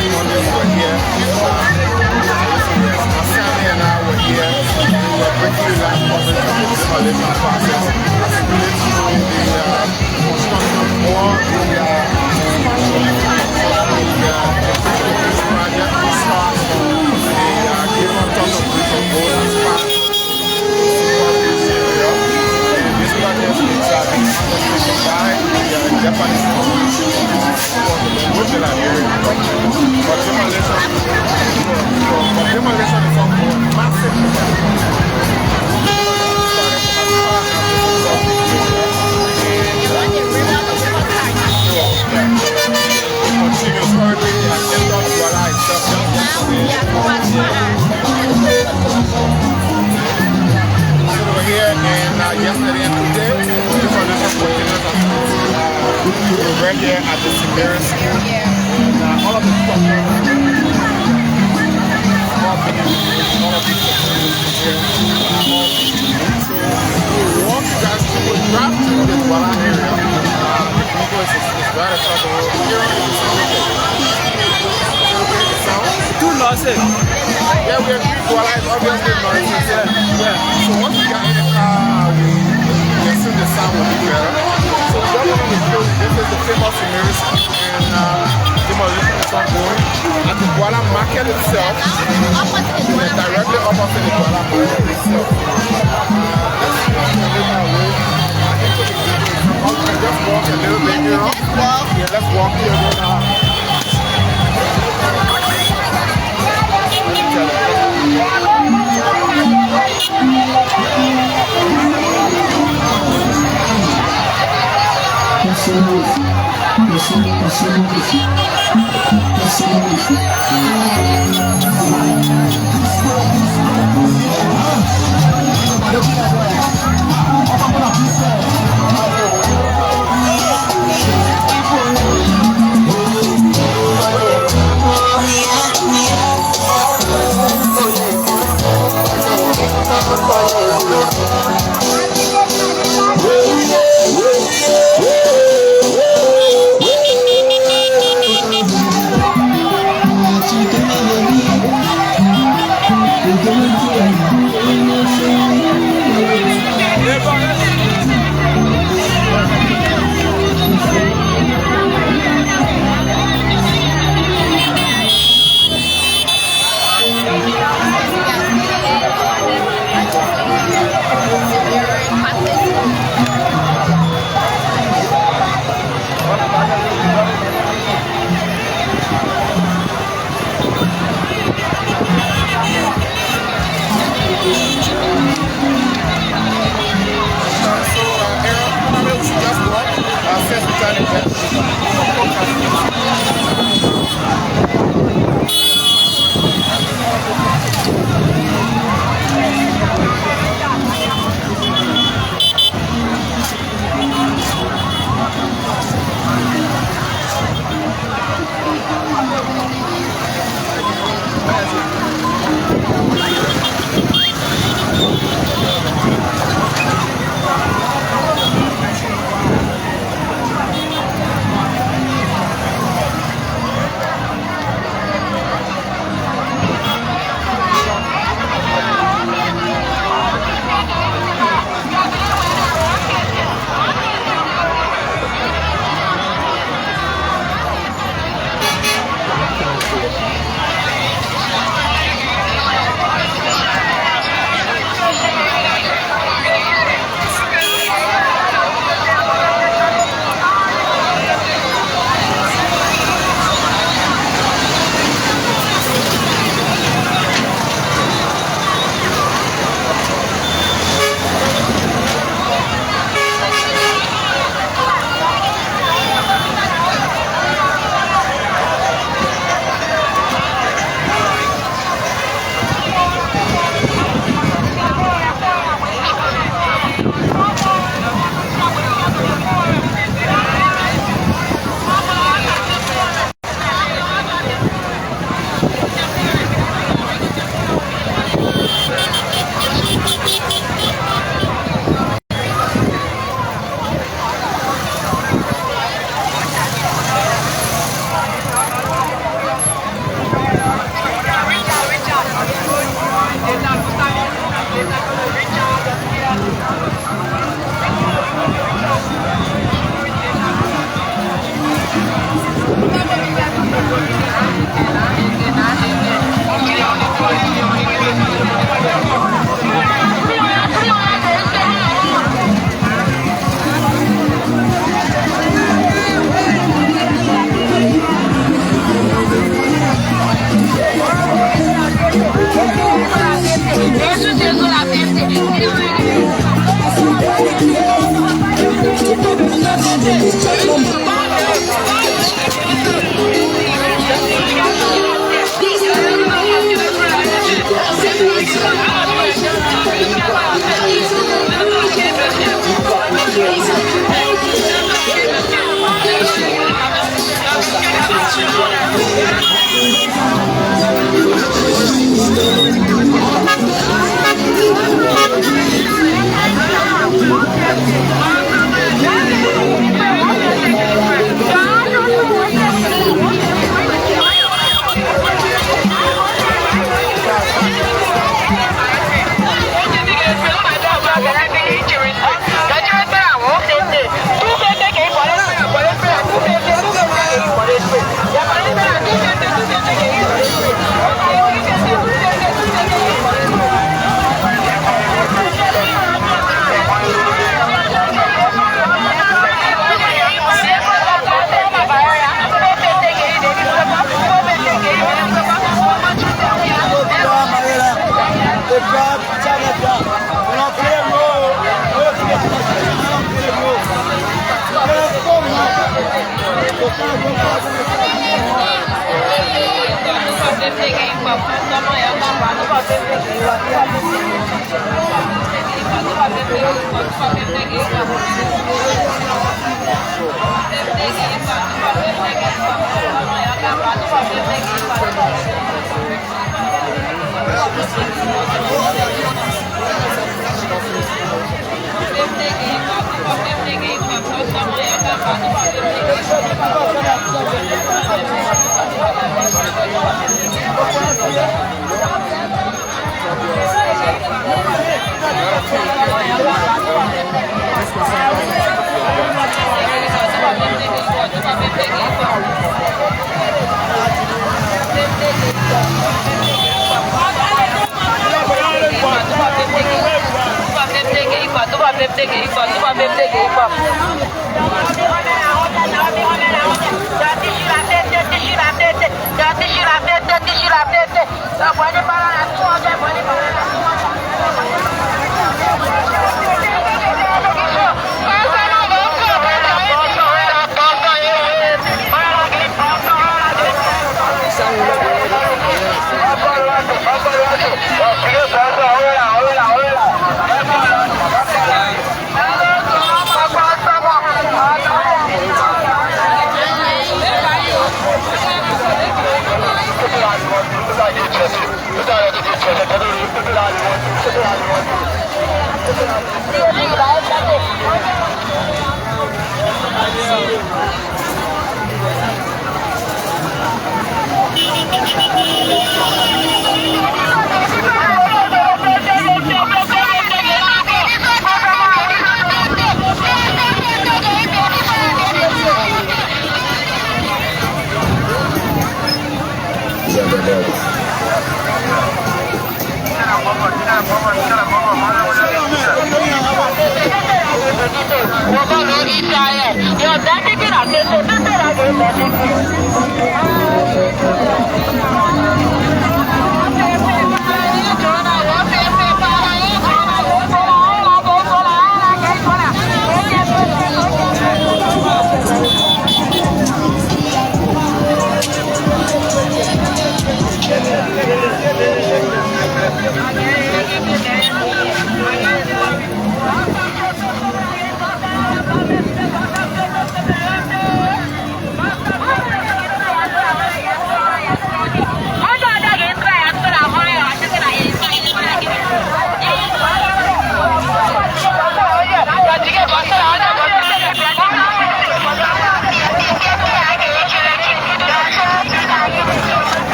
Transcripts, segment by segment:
last Monday we were here. My family and I were here. We were briefly last Monday to the demolition process as it relates to the construction or the project. We start from the give on top of bridge of boat as part of this area. And this project is undertaken by the Japanese government for the Liberia government. For demolition is on board massive continuous currently and end up Guala itself. Over here and yesterday and today, demolition continues we're here at the Liberia school and all of the structures all of these facilities here so we want you guys to drive to the Guala area. Nicholas is right across the road. Here on the sound. Two nurses. Yeah, we agree Guala is obviously nurses. Yeah. So once we get in the car, we listen the sound will be better. So we got on the field. This is the famous Liberia and demolition is ongoing at the Guala market itself. Directly opposite the Guala market itself. Just walk a little bit, you know? Yeah, let's walk here.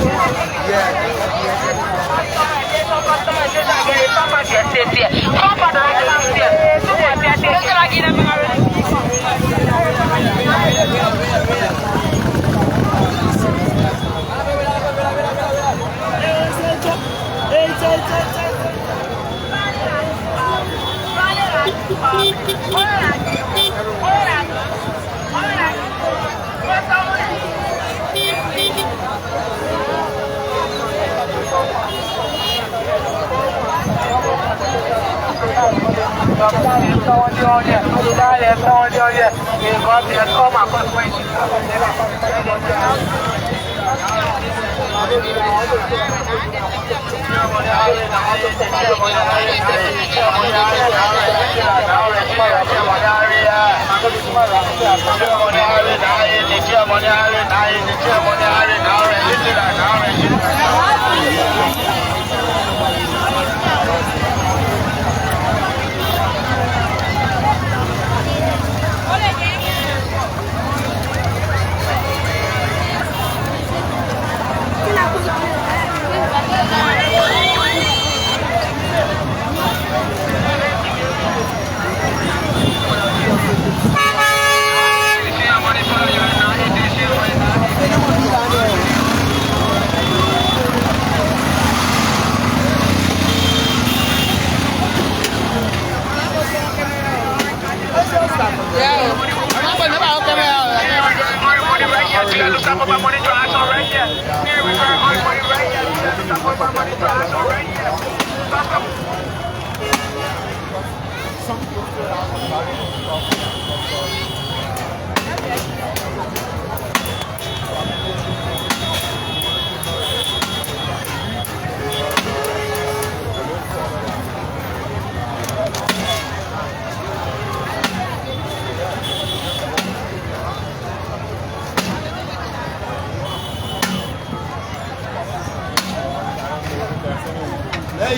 Hola,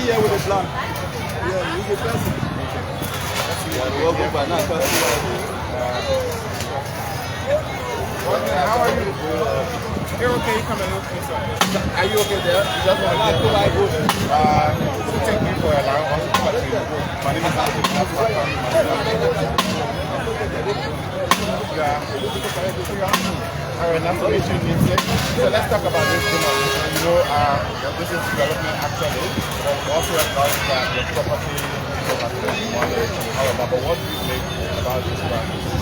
Yeah, with a plan. Yeah, you get that. How are you? You're okay, come and look inside. Are you okay there? You just want to so thank you for allowing us to talk to you. My name is Anthony. Alright, nice to meet you. So let's talk about this demolition. You know, this is development actually, but we also acknowledge that the property is over 21 years. However, but what do you think about this practice?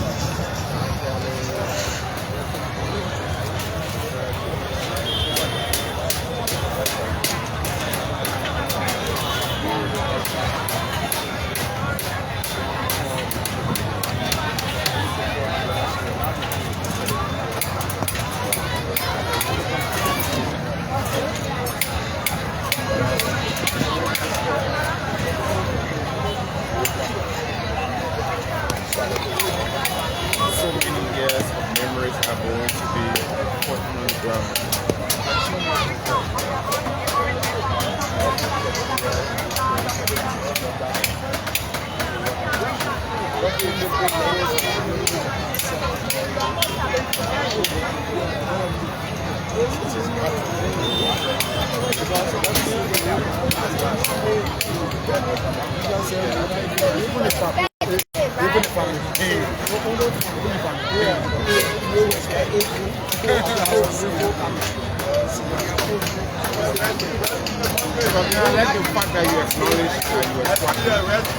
I like the fact that you acknowledge that you are squatting.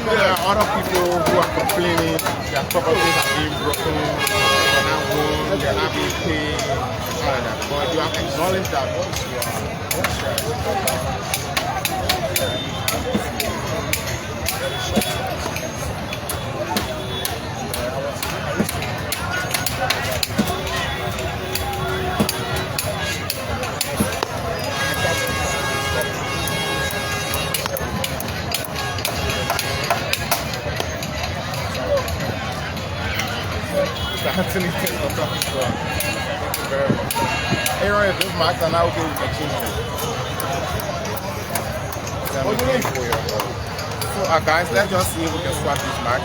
There are other people who are complaining their properties are being broken, they're not home, they're not being paid, all of that. But you have acknowledged that you are. Anthony, thank you very much. Aaron, if this marks are now okay, we can change it. So, guys, let's just see if we can swap this mark.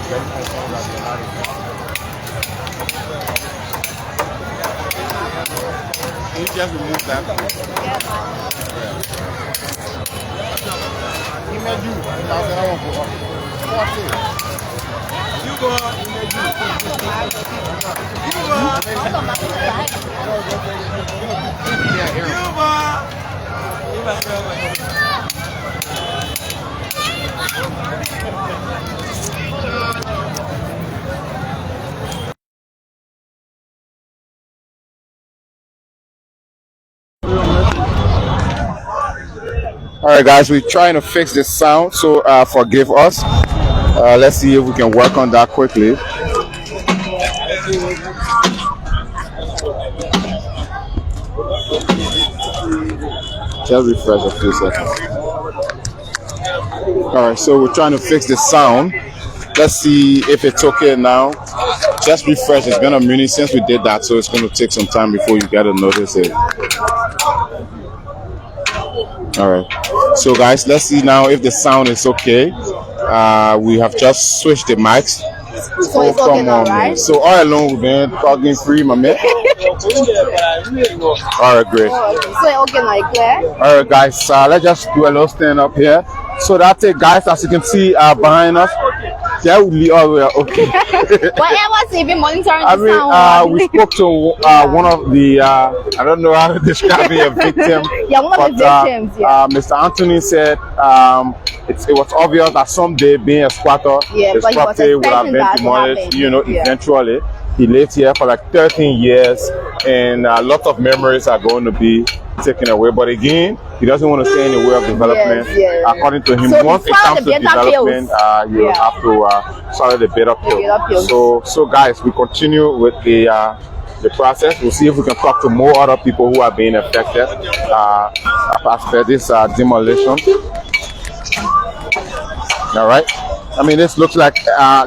Then confirm that they're not in. Can you just remove that? Email you. I won't go up. What's it? You go on. All right, guys, we're trying to fix this sound, so forgive us. Let's see if we can work on that quickly. Just refresh a few seconds. Alright, so we're trying to fix the sound. Let's see if it's okay now. Just refresh. It's been a minute since we did that, so it's going to take some time before you get to notice it. Alright, so guys, let's see now if the sound is okay. We have just switched the mics. So it's okay now, right? So all along we've been talking free, my man. Alright, great. So it's okay now, it's clear? Alright guys, let's just do a little stand up here. So that's it guys, as you can see behind us. Yeah, we are okay. Whatever, even monitoring I the mean, sound. we spoke to one of the, I don't know how to describe it, a victim. Yeah, one of the victims, yeah. Mr. Anthony said it was obvious that someday being a squatter, his but he was property would have been expecting that to demolished, happen. you know, Yeah. eventually. He lived here for like 13 years and a lot of memories are going to be taken away. But again, he doesn't want to stay in the way of development. Yes. According to him, So once it before comes the to beta development, you have to follow the better pill. So guys, we continue with the process. We'll see if we can talk to more other people who are being affected after this demolition. All right. I mean, this looks like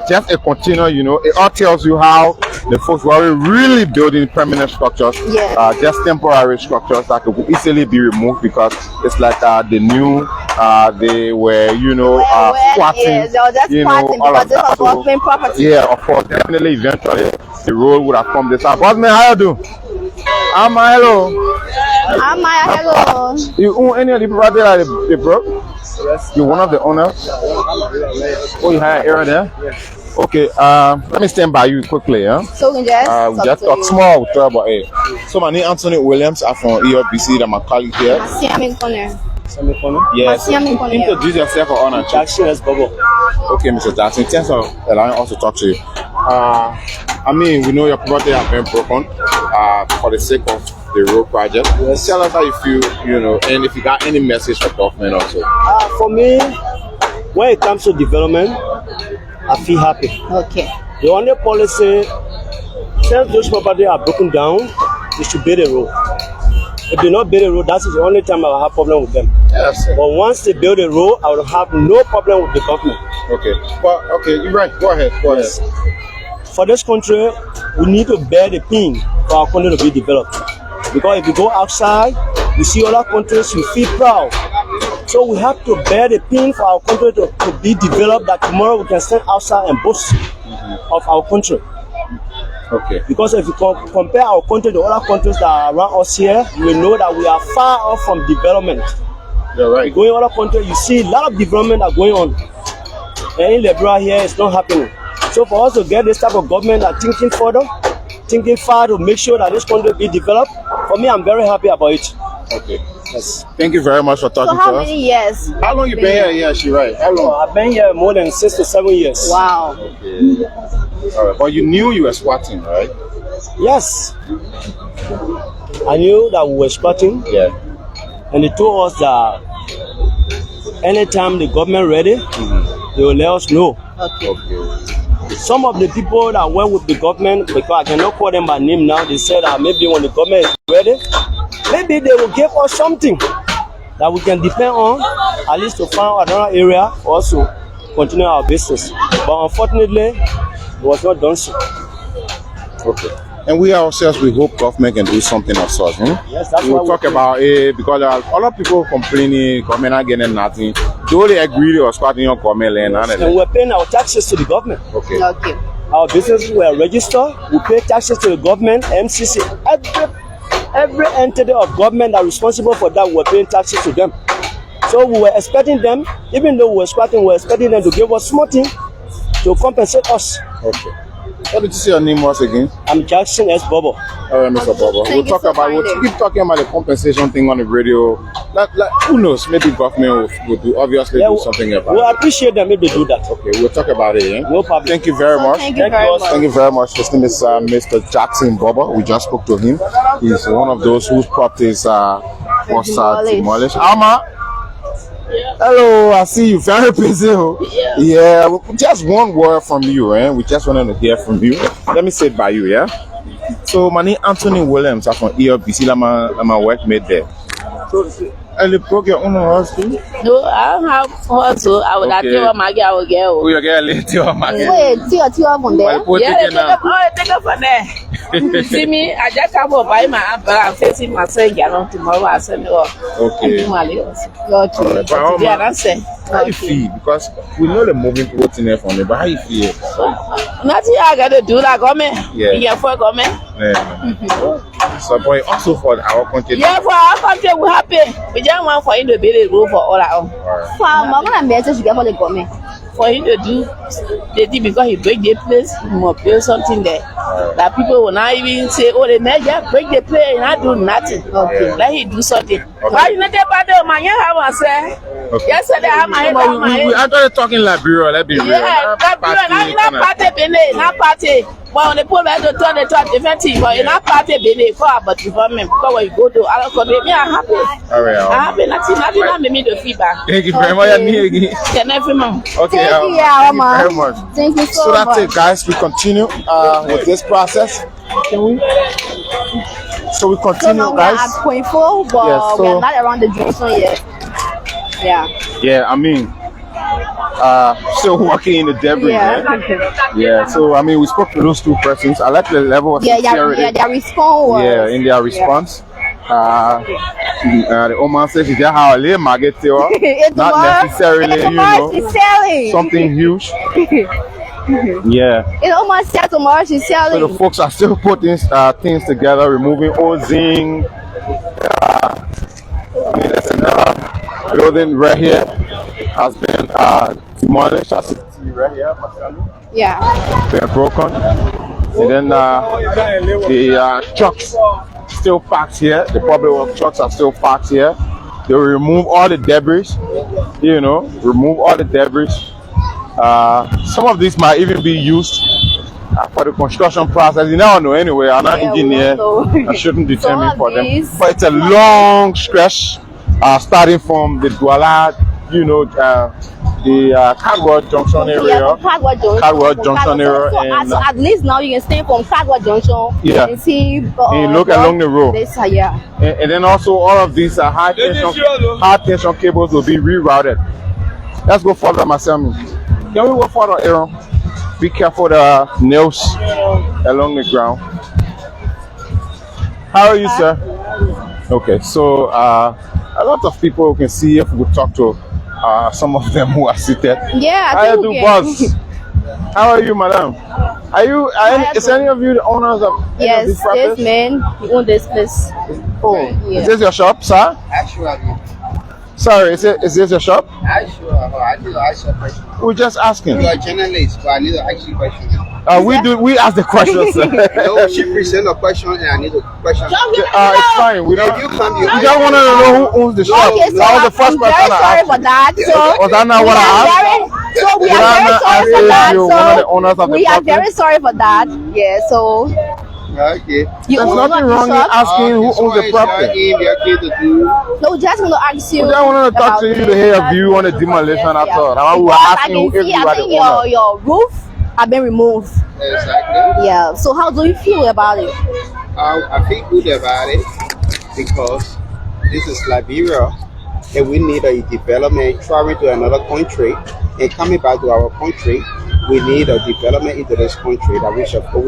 just a container, you know. It all tells you how the folks were really building permanent structures, just temporary structures that could easily be removed because it's like the new, they were, you know, squatting, you know, all of that. So, yeah, of course, definitely, eventually, the road would have come this out. Boss man, how you do? Hello. Hello. You own any of the property that they broke? Yes. You're one of the owners? Oh, you have an area there? Yes. Okay, let me stand by you quickly. So we just talk small, we'll talk about it. So my name is Anthony Williams. I'm from ERBC, that's my colleague here. Yes. Introduce yourself for honor. Jackson S. Bobo. Okay, Mr. Jackson, thanks for allowing us to talk to you. I mean, we know your property has been broken for the sake of the road project. Yes. Tell us how you feel, you know, and if you got any message for government also. For me, when it comes to development, I feel happy. Okay. The only policy, since those properties are broken down, they should build a road. If they not build a road, that's the only time I will have problem with them. Yes. But once they build a road, I will have no problem with the government. Okay. Well, okay, you're right. Go ahead. Go ahead. For this country, we need to bear the pain for our country to be developed. Because if you go outside, you see other countries, you feel proud. So we have to bear the pain for our country to be developed, that tomorrow we can stand outside and boast of our country. Okay. Because if you compare our country to other countries that are around us here, you will know that we are far off from development. You're right. Going to other countries, you see a lot of development are going on. And in Liberia here, it's not happening. So for us to get this type of government that thinking further, thinking far to make sure that this country be developed, for me, I'm very happy about it. Okay. Yes. Thank you very much for talking to us. So how many years? How long you been here? Yeah, she right. How long? I've been here more than 6 to 7 years. Wow. Okay. All right. But you knew you were squatting, right? Yes. I knew that we were squatting. Yeah. And they told us that anytime the government ready, they will let us know. Okay. Some of the people that went with the government, because I cannot call them by name now, they said that maybe when the government is ready, maybe they will give us something that we can depend on, at least to find another area for us to continue our business. But unfortunately, it was not done so. Okay. And we ourselves, we hope government can do something of sorts. Yes, that's we'll talk about it because there are a lot of people complaining, government not getting nothing. They only agree or squatting on government land. And we're paying our taxes to the government. Okay. Our businesses were registered. We pay taxes to the government, MCC. Every entity of government that are responsible for that, we're paying taxes to them. So we were expecting them, even though we were squatting, we were expecting them to give us something to compensate us. Okay. What did you say your name was again? I'm Jackson S. Bobo. All right, Mr. Bobo. We'll talk about. We'll keep talking about the compensation thing on the radio. Like who knows? Maybe government will do do something about it. We'll appreciate them if they do that. Okay, we'll talk about it. Yeah? No problem. Thank you very much. Thank you very much. Thank you very much. His name is Mr. Jackson Bobo. We just spoke to him. He's one of those whose properties was demolished. Alma. Hello, I see you. Very busy. Yeah. Just one word from you, eh? We just wanted to hear from you. Let me say it by you, yeah? So, my name is Anthony Williams. I'm from ELBC. I'm a workmate there. So, and the program on us too? No, I don't have hustle. I would have to my girl. Oh, your girl later, my girl. Wait, two from there. Yeah, take up from there. See me, I just come up by my umbrella. I'm facing my son tomorrow. I said, no. Okay. How you feel? Because we know the moving what's in there for me, but how you feel? Nothing I got to do that, government. Yeah, for government. So, boy, also for our country. Yeah, for our country, we're happy. We just want for him to build a roof for all our own. For Mama and message you get for the government. For him to do the thing because he break the place, he must build something there. That people will not even say, oh, they just break the place and not do nothing. Okay. Let him do something. Why you not about the man? You have one say. Yesterday, we actually talking Liberia. Yeah, Liberia, not party, Benin, not party. But when they put back to turn the top different thing, but in that party, Benin, for about government, because when you go to other countries, I'm happy. I'm happy. Nothing made me the feedback. Thank you very much. Okay, thank you very much. Thank you so much. So that's it, guys. We continue with this process. Can we? So we continue, so guys. We're at point 4, but yeah, so, we're not around the junction yet. Yeah. Yeah, I mean, still working in the debris. Yeah. So I mean, we spoke to those two persons. I like the level of sincerity. Their response. In their response. The Oman says she just how a market not necessarily, something huge. Yeah. It almost said tomorrow she's selling. So the folks are still putting things together, removing old zinc. There's another building right here has been demolished. As you see right here, yeah. They're broken. And then the trucks still parked here. The public work trucks are still parked here. They will remove all the debris. Remove all the debris. Some of these might even be used for the construction process. You never know anyway. I'm not engineer. I shouldn't determine for them. But it's a long stretch starting from the Douala, the Kagwa Junction area. Kagwa Junction area. So at least now you can stay from Kagwa Junction and see. And you look along the road. And then also all of these high tension cables will be rerouted. Let's go further, Marcel. Can we go further, Aaron? Be careful the nails along the ground. How are you, sir? Okay, so a lot of people can see if we talk to some of them who are seated. Yeah, how are you, boss? How are you, madam? Is any of you the owners of this property? Yes, man. You own this place. Oh, is this your shop, sir? Actually. Sorry, is this your shop? I need to ask you a question. We're just asking. You are a journalist, but I need to ask you a question. We ask the questions. No, she present a question and I need a question. It's fine. We don't. You don't want to know who owns the shop. Okay, so that was the first person I asked. Sorry for that. So was that not what I asked? So we are very sorry for that. So we are very sorry for that. Yeah. So. Okay. There's nothing wrong in asking who owns the property. No, just want to ask you. We just want to talk to you to hear your view on the demolition. That's all. We were asking if you are the owner. Your roof have been removed. Exactly. Yeah. So how do you feel about it? I feel good about it because this is Liberia and we need a development traveling to another country and coming back to our country. We need a development into this country that we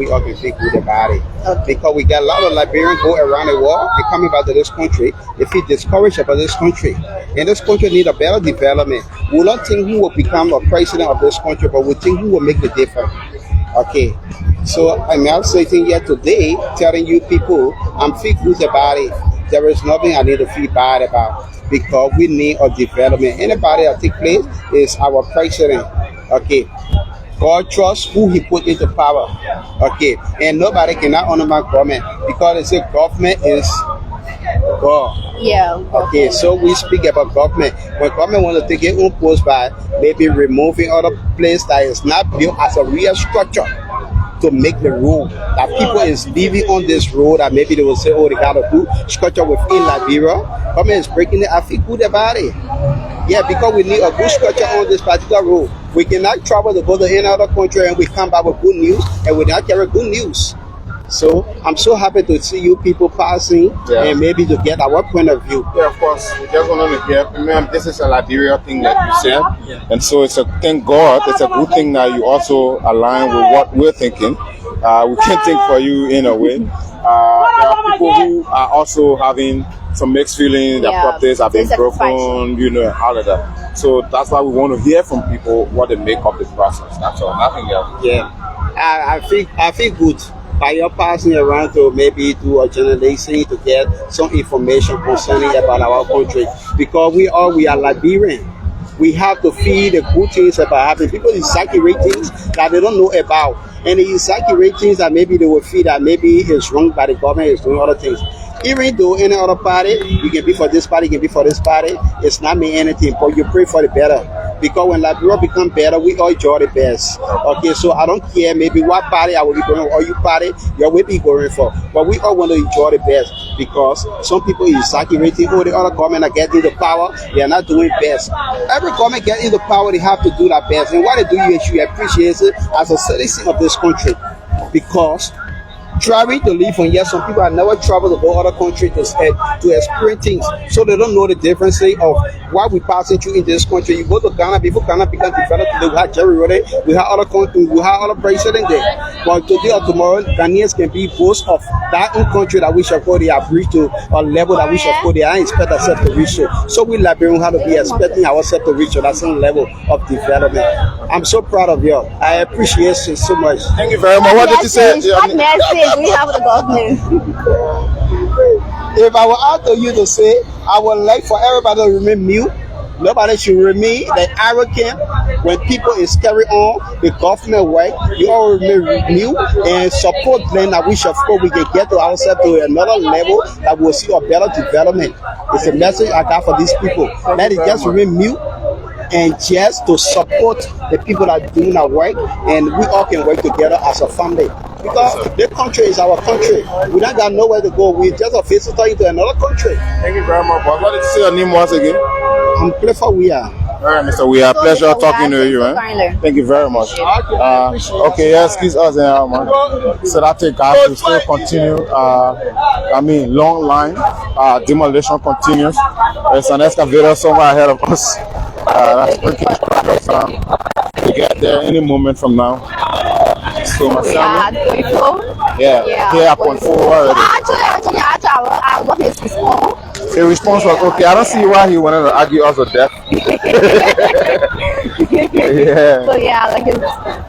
all can feel good about it. Because we got a lot of Liberians go around the world and coming back to this country, they feel discouraged about this country. And this country need a better development. We don't think who will become the president of this country, but we think who will make the difference. Okay. So I'm now sitting here today telling you people I'm feel good about it. There is nothing I need to feel bad about because we need a development. Anybody that take place is our president. Okay. God trusts who he put into power. Okay. And nobody cannot honor my government because they say government is God. Yeah. Okay, so we speak about government. When government want to take their own post by maybe removing other place that is not built as a real structure to make the road that people is living on this road that maybe they will say, oh, they got a good structure within Liberia. Government is breaking it. I feel good about it. Yeah, because we need a good structure on this particular road. We cannot travel to go to any other country and we come back with good news and we not carry good news. So I'm so happy to see you people passing and maybe to get our point of view. Yeah, of course. We just want to hear. Remember, this is a Liberia thing, like you said, and so it's a thank God. It's a good thing that you also align with what we're thinking. We can't think for you in a way. There are people who are also having some mixed feelings. Their properties have been broken, you know, all of that. So that's why we want to hear from people what they make of the process. That's all. Nothing else. Yeah, I feel good by your passing around to maybe do a journalism to get some information concerning about our country, because we are Liberian. We have to feel the good things about happening. People exaggerate things that they don't know about, and they exaggerate things that maybe they will feel that maybe it's wrong by the government, is doing other things. Even though any other party, you can be for this party, you can be for this party, it's not mean anything, but you pray for the better. Because when Liberia become better, we all enjoy the best. Okay, so I don't care maybe what party I will be going for, or you party you will be going for. But we all want to enjoy the best, because some people is exaggerating, oh, the other government are getting the power, they are not doing best. Every government getting the power, they have to do their best. And what they do, you should appreciate it as a citizen of this country. Because traveling to live on here, some people have never traveled to go other country to experience things, so they don't know the difference of what we passing through in this country. You go to Ghana, before Ghana became developed, we had Jerry Roddy, we had other countries, we had other presidents there. But today or tomorrow, Ghanaians can be boast of that own country that we shall go, they have reached to a level that we shall go, they are expect ourselves to reach to. So we Liberians have to be expecting ourselves to reach to that same level of development. I'm so proud of you. I appreciate you so much. Thank you very much. What did you say? We have the government. If I were out to you to say, I would like for everybody to remain mute. Nobody should remain the arrogant. When people is carry on the government work, you all remain mute and support them that we shall go. We can get to ourselves to another level that we'll see a better development. It's a message I got for these people. Let it just remain mute and just to support the people that are doing our work, and we all can work together as a family. Because the country is our country. We don't got nowhere to go. We're just a visitor into another country. Thank you very much. What did you say your name was again? I'm Clifford Weir. All right, Mr. Weir. Pleasure talking to you, man. Thank you very much. Okay, yeah, excuse us, man. So that take us to still continue. Long line. Demolition continues. There's an excavator somewhere ahead of us. That's breaking we get there any moment from now. So my family, here upon 4 already. I got his response. The response was okay. I don't see why he wanted to argue us to death.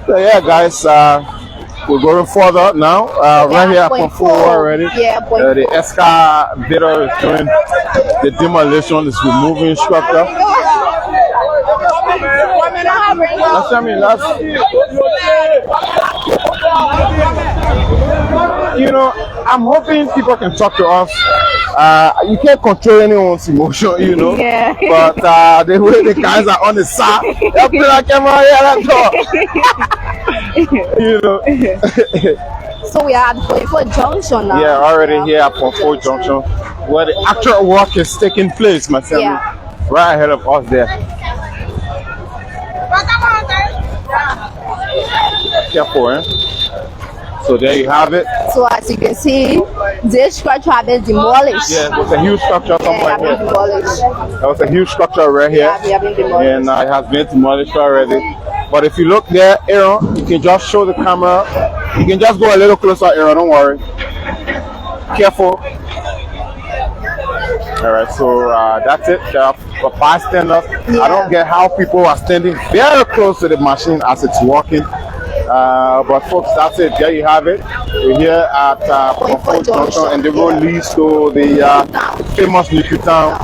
So yeah, guys, we're going further now. Right here upon 4 already. The excavator is doing the demolition, is removing structure. You know, I'm hoping people can talk to us. You can't control anyone's emotion, you know. But the way the guys are on the side, they'll put a camera here, you know. So we are at 44 Junction now. Yeah, already here at 44 Junction, where the actual work is taking place, my family. Right ahead of us there. Careful, eh? So there you have it. So as you can see, this structure has been demolished. Yeah, it was a huge structure somewhere here. There was a huge structure right here. And it has been demolished already. But if you look there, Aaron, you can just show the camera. You can just go a little closer, Aaron, don't worry. Careful. Alright, so that's it. For bystanders, I don't get how people are standing very close to the machine as it's working. But folks, that's it. There you have it. We're here at Comfort Junction, and the road leads to the famous Vai Town.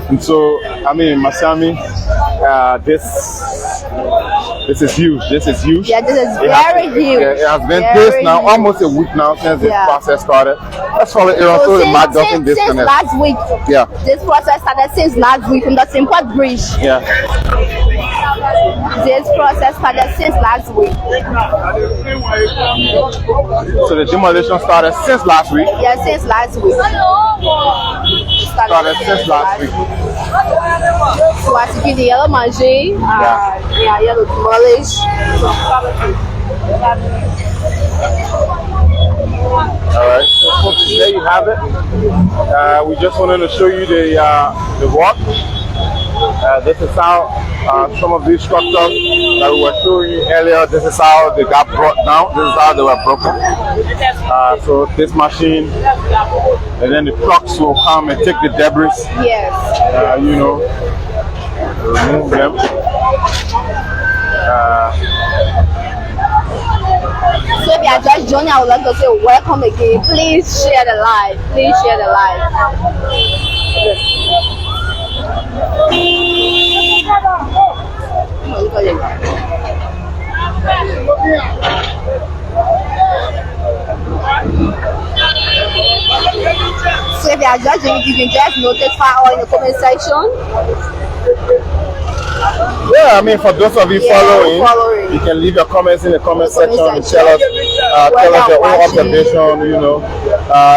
And so, Masami, this is huge. This is huge. Yeah, this is very huge. It has been this now almost a week now since this process started. Let's follow it on so the map doesn't disconnect. Since last week. Yeah. This process started since last week from the Simport Bridge. Yeah. This process started since last week. So the demolition started since last week? Yeah, since last week. started since last week. So as you can the yellow manger, yellow demolish. Alright, so folks, there you have it. We just wanted to show you the work. This is how some of these structures that we were showing you earlier, this is how they got brought down, this is how they were broken. So this machine, and then the trucks will come and take the debris, Yes. you know, remove them. So if you are just joining, I would like to say welcome again. Please share the live. Please share the live. So if you are just joining, you can just notify all in the comment section. Yeah, I mean, for those of you following, you can leave your comments in the comment section and tell us your own observation, you know.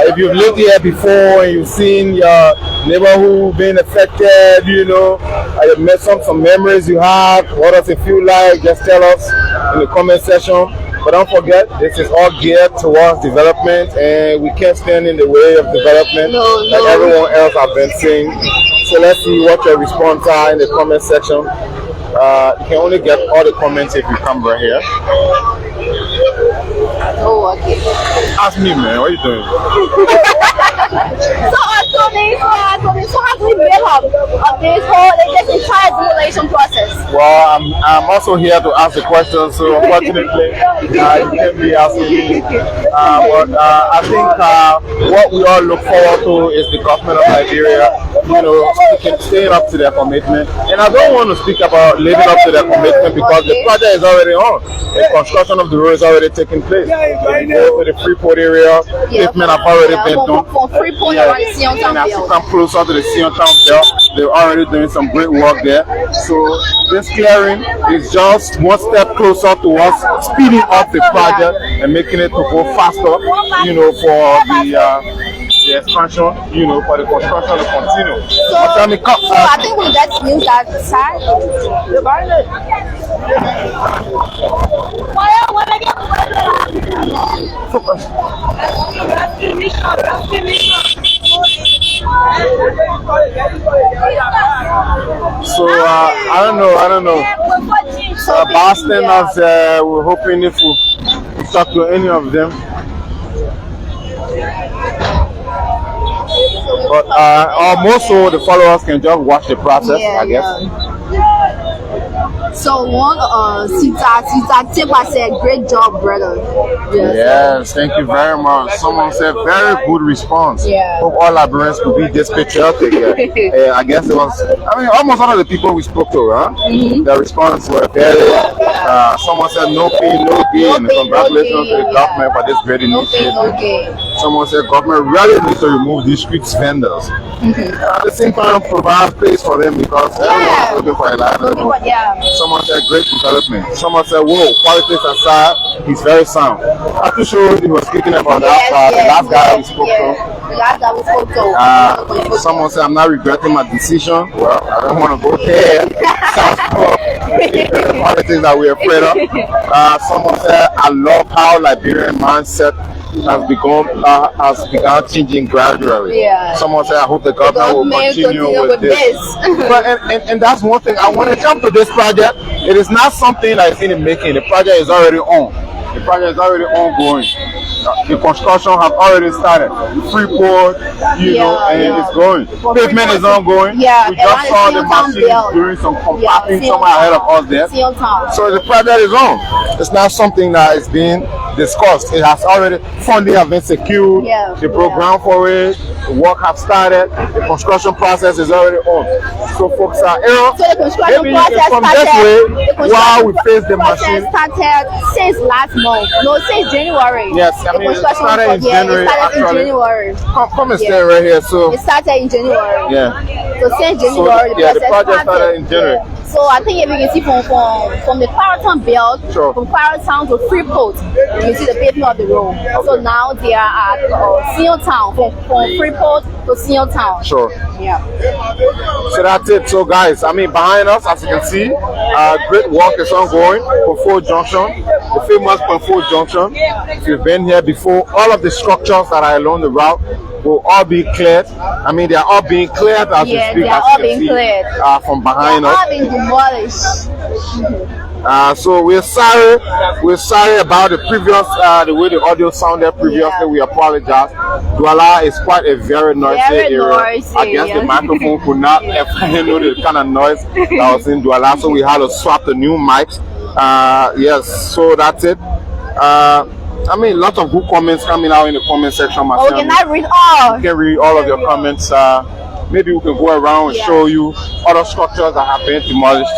If you've lived here before and you've seen your neighborhood being affected, you know, you've met some memories you have, what does it feel like, just tell us in the comment section. But don't forget, this is all geared towards development, and we can't stand in the way of development like everyone else have been saying. So let's see what your responses are in the comment section. You can only get all the comments if you come right here. Oh, okay. Ask me, man, what are you doing? So how do we make up of this whole entire demolition process? Well, I'm also here to ask the questions, so unfortunately, you can't be asking me. But I think what we all look forward to is the government of Liberia, you know, staying up to their commitment. And I don't want to speak about living up to their commitment because the project is already on. The construction of the road is already taking place. If you go to the Freeport area, pavement have already been done. And as you come closer to the Town belt, they're already doing some great work there. So this clearing is just one step closer towards speeding up the project and making it to go faster, you know, for the expansion, you know, for the construction to continue. So I think we just use that side. So I don't know. Bystanders, we're hoping if we talk to any of them. But most of the followers can just watch the process, I guess. So one Sita said, great job, brother. Yes, thank you very much. Someone said very good response. Yeah. Hope all Liberians could be this patriotic. I guess it was, almost all of the people we spoke to, the response were very, someone said no pain, no gain. Congratulations to the government for this great initiative. Someone said government really needs to remove these street vendors. At the same time, provide place for them because everyone's looking for a livelihood. Someone said great development. Someone said, whoa, politics aside, he's very sound. I'm too sure he was speaking about that the last guy we spoke to. Someone said, I'm not regretting my decision. Well, I don't want to go there. The politics that we're afraid of. Someone said, I love how Liberian mindset has begun changing gradually. Someone said, I hope the government will continue with this. But, and that's one thing, I want to jump to this project. It is not something that is in the making. The project is already on. The project is already ongoing. The construction has already started. Freeport, you know, and it's going. Pavement is ongoing. We just saw the machine doing some compacting somewhere ahead of us there. So the project is on. It's not something that is being discussed. It has already, funding has been secured. The program for it, the work has started. The construction process is already on. So folks are, maybe from this way, while we face the machine. Started since last month. No, since January. Yes, I mean, it started in January. Come and stay right here. So it started in January. So since January, the project started in January. So I think if you can see from the Vai Town belt, from Vai Town to Freeport, You see the pavement of the road. So now they are at Senior Town, from Freeport to Senior Town. Sure. Yeah. So that's it. So guys, I mean, behind us, as you can see, great work is ongoing. Point Junction, the famous Point Junction. If you've been here before, all of the structures that are along the route will all be cleared. I mean, they are all being cleared as we speak. They are all being cleared. From behind us. They are all being demolished. So we're sorry about the previous, the way the audio sounded previously. We apologize. Douala is quite a very noisy area. I guess the microphone could not handle the kind of noise that was in Douala, so we had to swap the new mics. Yes, so that's it. I mean, lots of good comments coming out in the comment section. Oh, can I read all? You can read all of your comments. Maybe we can go around and show you other structures that have been demolished.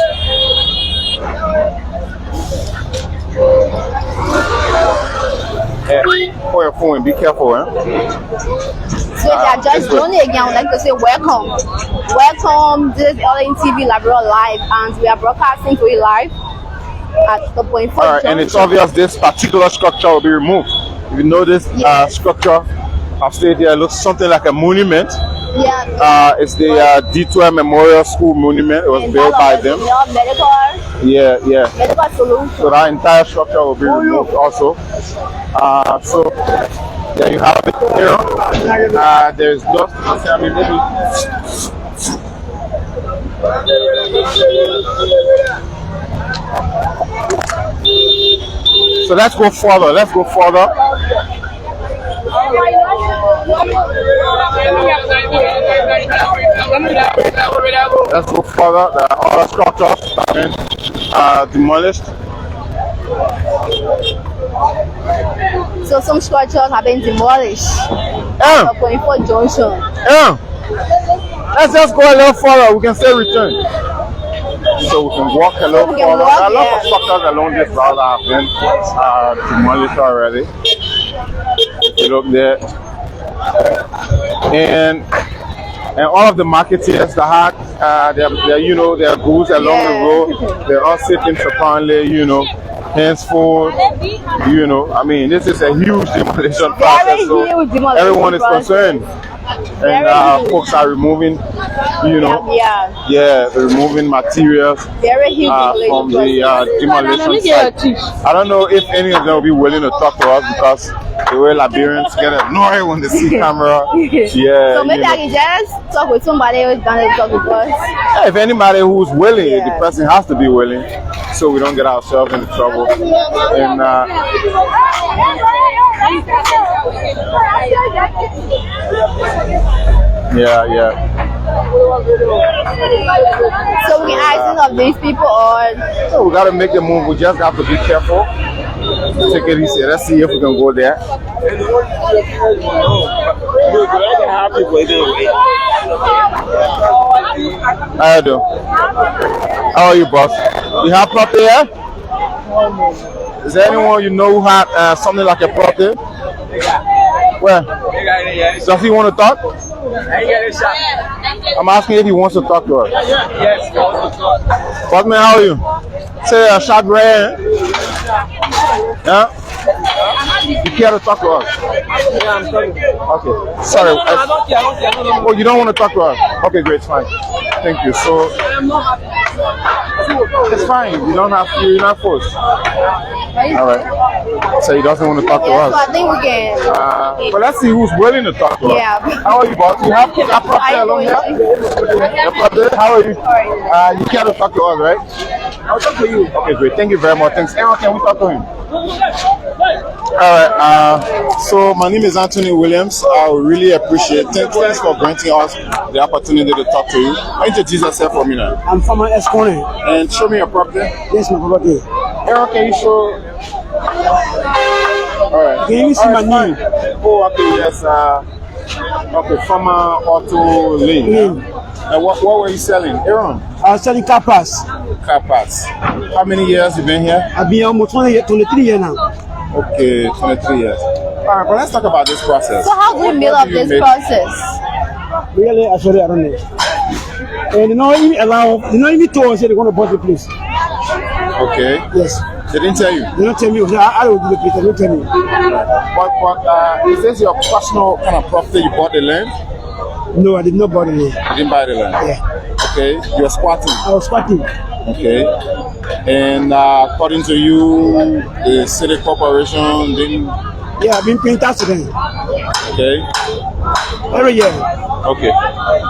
For your phone, be careful, eh? So if you are just joining again, I would like to say welcome. Welcome, this is LN TV Liberia Live, and we are broadcasting to you live at the Point 4 Alright, and it's obvious this particular structure will be removed. If you know this structure, I've stayed here, it looks something like a monument. Yeah. It's the Detour Memorial School monument. It was built by them. Medical solution. So that entire structure will be removed also. So there you have it here. There's just, I mean, maybe. So let's go further. Let's go further. Let's go further. There are other structures that have been demolished. So some structures have been demolished. At Point 4 Junction. Let's just go a little further. We can still return. So we can walk a little further. There are a lot of structures along this route that have been demolished already. You look there, and all of the marketeers that had their goods along the road, they're all sitting apparently, hands full. I mean, this is a huge demolition process, so everyone is concerned. And folks are removing, they're removing materials from the demolition site. I don't know if any of them will be willing to talk to us because the way Liberians get annoyed when they see camera. Yeah. So maybe I can just talk with somebody who's gonna talk with us. Yeah, if anybody who's willing, the person has to be willing, so we don't get ourselves into trouble. And So we can ask some of these people or so we gotta make the move. We just have to be careful. Take it easy. Let's see if we can go there. How you doing? How are you, boss? You have property here? Is there anyone you know who had something like a property? Where? Does he want to talk? I'm asking if he wants to talk to us. Yes, he wants to talk. Bossman, how are you? Say a shot red. Yeah? You care to talk to us? Yeah, I'm sorry. Okay. Sorry. Oh, you don't want to talk to us? Okay, great, fine. Thank you. So it's fine. You don't have to. You're not forced. All right. So he doesn't want to talk to us. So I think we can. But let's see who's willing to talk to us. Yeah. How are you, boss? You have property along here? How are you? You care to talk to us, right? I'll talk to you. Okay, great. Thank you very much. Thanks. Aaron, can we talk to him? Alright, so my name is Anthony Williams. I would really appreciate it. Thanks for granting us the opportunity to talk to you. Introduce yourself for me now. I'm from Escone. And show me your property. Yes, my property. Aaron, can you show? Alright. Can you see my name? Oh, okay, yes. Okay, Farmer Auto Lane. And what were you selling? Aaron? I was selling car parts. Car parts. How many years you been here? I've been almost 23 years now. Okay, 23 years. Alright, but let's talk about this process. So how do you build up this process? Really, actually, I don't know. And they don't even allow, they don't even tell us they're going to bought the place. Okay. Yes. They didn't tell you? They don't tell me. I will do the place. They don't tell me. But is this your personal kind of property? You bought the land? No, I did not buy the land. You didn't buy the land? Yeah. Okay, you're squatting? I was squatting. Okay. And according to you, the city corporation didn't... Yeah, I've been paying tax to them. Okay. Every year. Okay.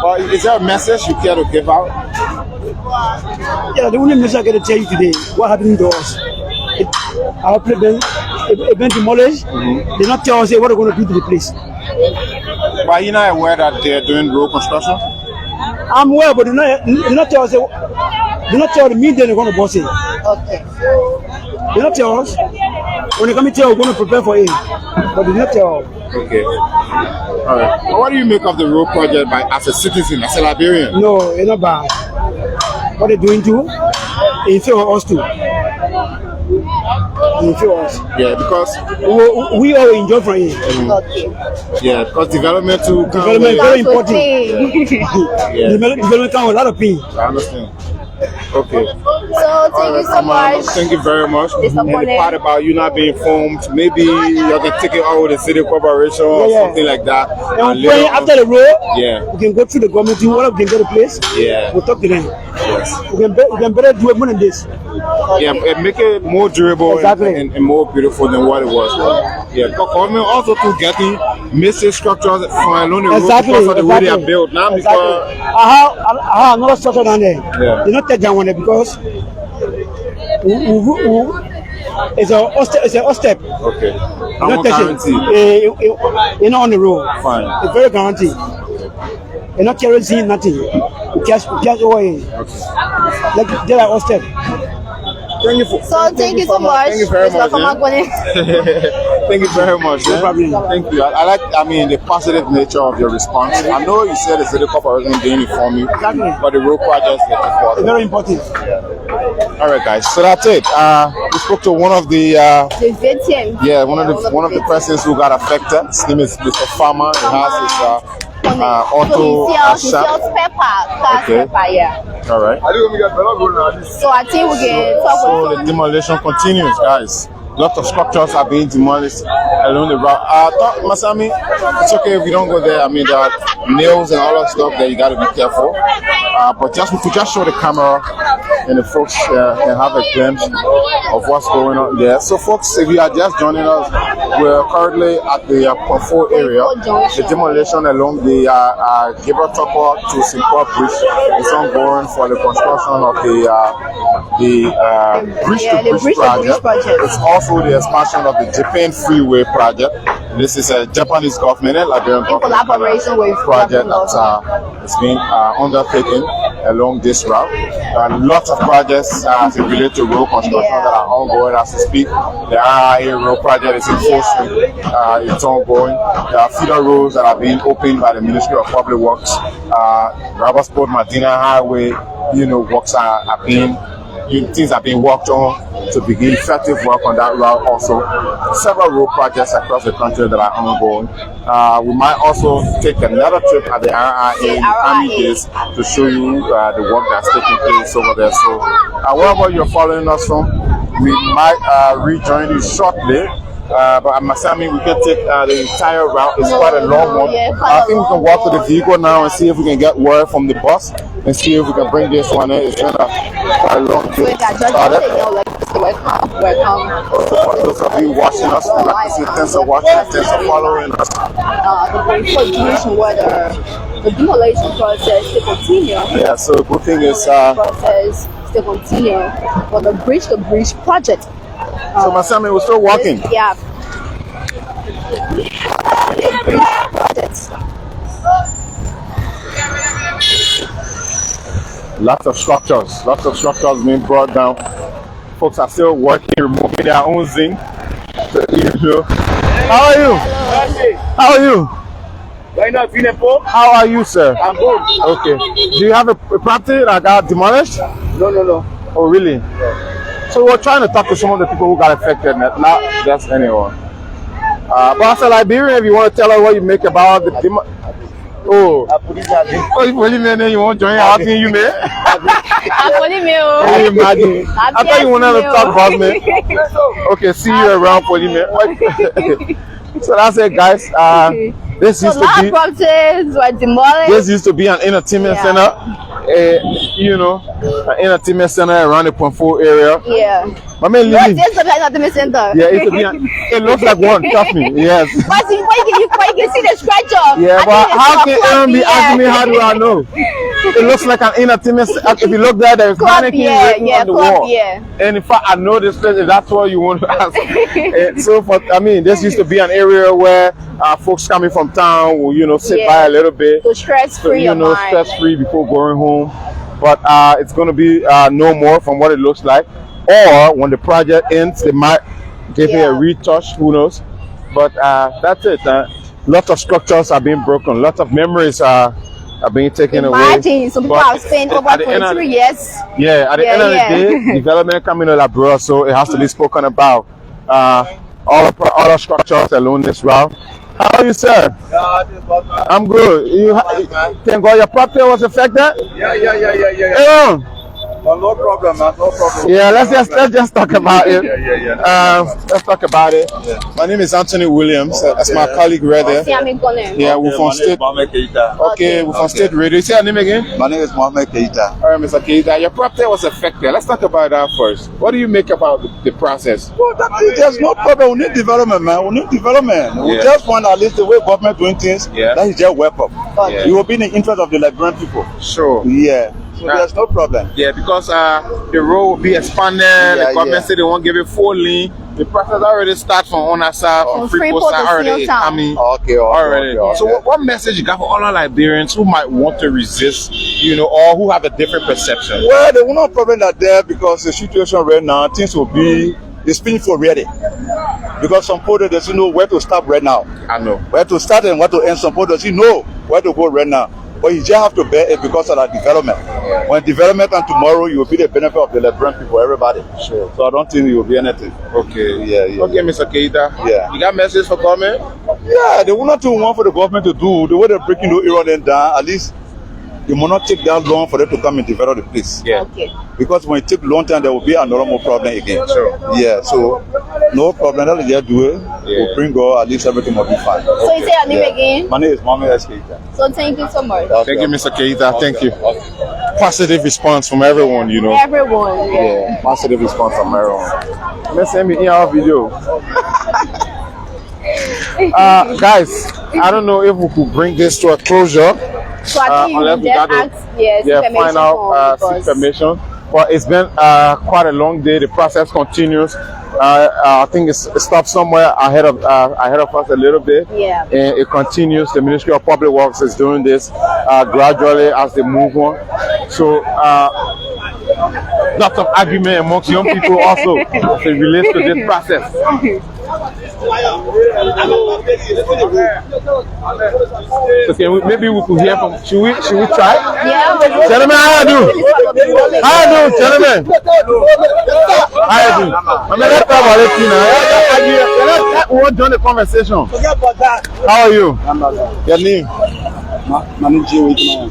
But is there a message you care to give out? Yeah, the only message I can tell you today, what happened to us. Our place been demolished. They not tell us what they're going to do to the place. But you're not aware that they're doing road construction? I'm aware, but they not tell us. They not tell me they're going to boss it. Okay. They not tell us. When they come and tell us, we're going to prepare for it. But they not tell us. Okay. All right. But what do you make of the road project as a citizen, as a Liberian? No, it's not bad. What they're doing too, in favor of us too. In favor of us. Yeah, because... We all enjoy from it. Okay. Yeah, because development too... Development is very important. Yeah. Development comes with a lot of pain. I understand. Okay. So thank you so much. Thank you very much. And the part about you not being informed, maybe you can take it out with the city corporation or something like that. And when after the road, yeah, we can go through the government, we can get a place. Yeah. We'll talk to them. Yes. We can better do it more than this. Yeah, and make it more durable and more beautiful than what it was. Yeah, but government also to getting missing structures from along the road because of the way they are built. Now because I have another structure down there. Yeah. They not take down one there because it's a step. okay. Not I'm guarantee. You're not on the road. Fine. It's very guaranteed. You're not kerosene, nothing. Cash away. Like they're all step. Thank you Thank you so much. Thank you very much. Yeah. Thank you very much. No problem. Thank you. I mean, the positive nature of your response. I know you said the city corporation didn't inform you, but the road project is important. It's very important. All right, guys. So that's it. We spoke to one of the victim. yeah, one of the persons who got affected. His name is Mr. Farmer. He has his auto shop. Pepper, yeah. All right. So I think we can talk So the demolition continues, guys. Lots of structures are being demolished along the route. Masami, it's okay if you don't go there. I mean, there are nails and all that stuff that you got to be careful. But we could just show the camera and the folks can have a glimpse of what's going on there. So, folks, if you are just joining us, we're currently at the Point 4 area. The demolition along the Gibraltar to Simport Bridge is ongoing for the construction of the bridge-to-bridge project. It's also the expansion of the Japan Freeway project. This is a Japanese government and Liberian government collaboration with project that is being undertaken along this route. There are lots of projects related to road construction that are ongoing as we speak. The RIA road project is in full swing. It's ongoing. There are feeder roads that are being opened by the Ministry of Public Works. Rabasport Medina Highway, works are being things are being worked on to begin effective work on that route. Also, several road projects across the country that are ongoing. We might also take another trip at the RIA in the coming days to show you the work that's taking place over there. So, wherever you're following us from, we might rejoin you shortly. But at Masami, we can take the entire route. It's quite a long one. I think we can walk to the vehicle now and see if we can get word from the bus and see if we can bring this one in. It's been quite a long trip. For those of you watching us, we'd like to say thanks for watching, thanks for following us. The demolition process to continue. Yeah, so the good thing is process to continue for the bridge-to-bridge project. So Masami, we're still walking. Yeah. Lots of structures being brought down. Folks are still working, removing their own zinc. How are you? How are you? How are you, sir? I'm good. Okay. Do you have a property that got demolished? No. Oh, really? So we're trying to talk to some of the people who got affected, not just anyone. But as a Liberian, if you want to tell us what you make about the Oh, police are there. oh, you policeman, then you won't join our team, you man. Can you imagine? I thought you wanted to talk about me. Okay, see you around, policeman. So that's it, guys. This So used a lot to of be. properties were demolished. This used to be an entertainment center. You know, an entertainment center around the Ponfo area. Yeah. My man What living. is the entertainment center? Yeah, it used to be. It looks like one. Trust me. Yes. But you can see the scratch off. Yeah, I but think it's how a can club, Aaron be yeah. asking me how do I know? It looks like an entertainment. If you look there, there's Club, mannequin yeah, written yeah, on the club, wall. yeah. And in fact, I know this place. If that's what you want to ask. So, this used to be an area where folks coming from town will, sit by a little bit. So stress free, Stress free before going home. But it's going to be no more from what it looks like. Or when the project ends, they might give it a retouch. Who knows? But that's it. Lots of structures are being broken. Lots of memories are being taken away. Imagine some people have spent over 23 years. Yeah, at the end of the day, development coming to Liberia, so it has to be spoken about. All the structures along this route. How are you, sir? I'm good. Thank God your property was affected? Yeah. No problem, man. No problem. Yeah, let's just talk about it. Let's talk about it. Yeah. My name is Anthony Williams. That's my colleague right there. Yeah, we're from State. Okay, we're from State Radio. Say your name again? My name is Mohammed Keita. All right, Mr. Keita. Your property was affected. Let's talk about that first. What do you make about the process? Well, there's no problem. We need development, man. We need development. We just want at least the way government doing things. Yeah. That is just welcome. Yeah. It will be in the interest of the Liberian people. Sure. Yeah. So there's no problem. Yeah, because the road will be expanded. The government said they won't give it full link. The process already starts from on that side, from Freeport side already. Already. So what message you got for all our Liberians who might want to resist, or who have a different perception? Well, there will no problem that there because the situation right now, things will be it's painful already. Because some people doesn't know where to stop right now. I know. Where to start and where to end. Some people doesn't know where to go right now. But you just have to bear it because of that development. When development and tomorrow, you will be the benefit of the Liberian people, everybody. Sure. So I don't think it will be anything. Okay. Yeah. Okay, Mr. Keita. Yeah. You got message for government? Yeah, they will not do one for the government to do. The way they're breaking the area down, at least it will not take that long for them to come and develop the place. Yeah. Okay. Because when it takes a long time, there will be another more problem again. Sure. Yeah, so no problem. That's just do it. We'll bring God, at least everything will be fine. So you say your name again? My name is Mohammed Keita. So thank you so much. Thank you, Mr. Keita. Thank you. Positive response from everyone, Everyone, Yeah, positive response from everyone. Let's send me in our video. Guys, I don't know if we could bring this to a closure. So I think you just ask, find out seek permission. But it's been quite a long day. The process continues. I think it stopped somewhere ahead of us a little bit. Yeah. And it continues. The Ministry of Public Works is doing this gradually as they move on. So lots of argument amongst young people also as it relates to this process. Okay, maybe we could hear from. Should we try? Yeah. Gentlemen, how you do? Gentlemen? How you do? I mean, let's talk about it, Let's join the conversation. Forget about that. How are you? Your name? My name is Jay.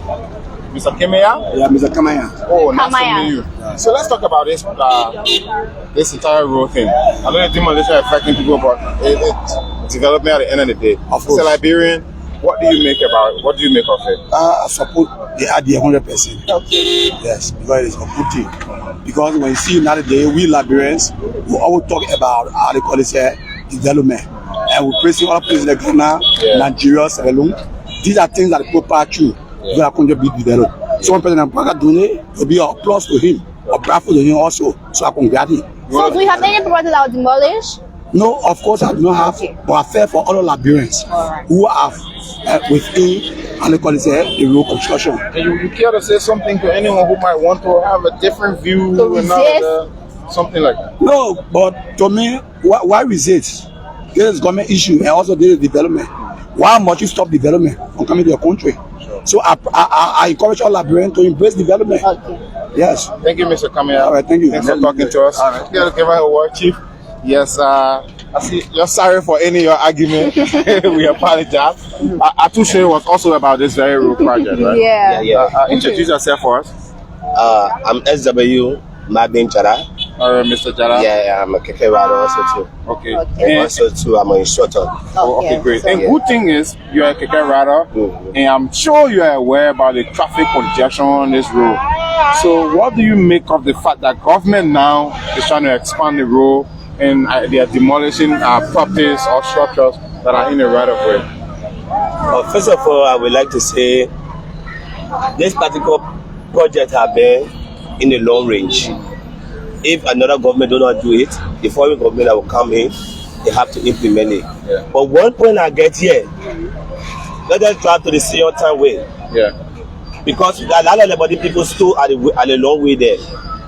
Mr. Kemeya? Yeah, Mr. Kamaya. Oh, nice to meet you. So let's talk about this entire road thing. I know the demolition affecting people, but it's development at the end of the day. Of course. As a Liberian, what do you make about it? What do you make of it? I support they are the 100%. Okay. Yes, because it's a good thing. Because when you see another day, we Liberians, we always talk about how they call it development. And we praise other places like Ghana, Nigeria, Sierra Leone. These are things that the people pass through. We are going to be developed. So one person I'm doing it will be a plus to him, or bravo to him also. So I can get it. So do you have any properties that are demolished? No, of course I do not have, but I feel for all the Liberians who are within and they call it the road construction. You care to say something to anyone who might want to have a different view, something like that? No, but to me, why resist? This is government issue and also this is development. Why must you stop development from coming to your country? So I encourage all Liberians to embrace development. Okay. Yes. Thank you, Mr. Kamaya. All right, thank you. Thanks for talking to us. All right. Give her a word, Chief. Yes, I see. You're sorry for any of your argument. We apologize. Atushe was also about this very road project, right? Yeah. Introduce yourself for us. I'm SW Mabin Jara. Mr. Jara. Yeah, I'm a keke rider also too. Okay. And also too, I'm an instructor. Okay, great. So, and good thing is you're a keke rider, and I'm sure you're aware about the traffic congestion on this road. So, what do you make of the fact that government now is trying to expand the road and they are demolishing properties or structures that are in the right of way? First of all, I would like to say this particular project has been in the long range. If another government do not do it, the foreign government that will come in, they have to implement it. Yeah. But one point I get here, let us drive to the senior town way. Yeah. Because a lot of the body people still at the long way there.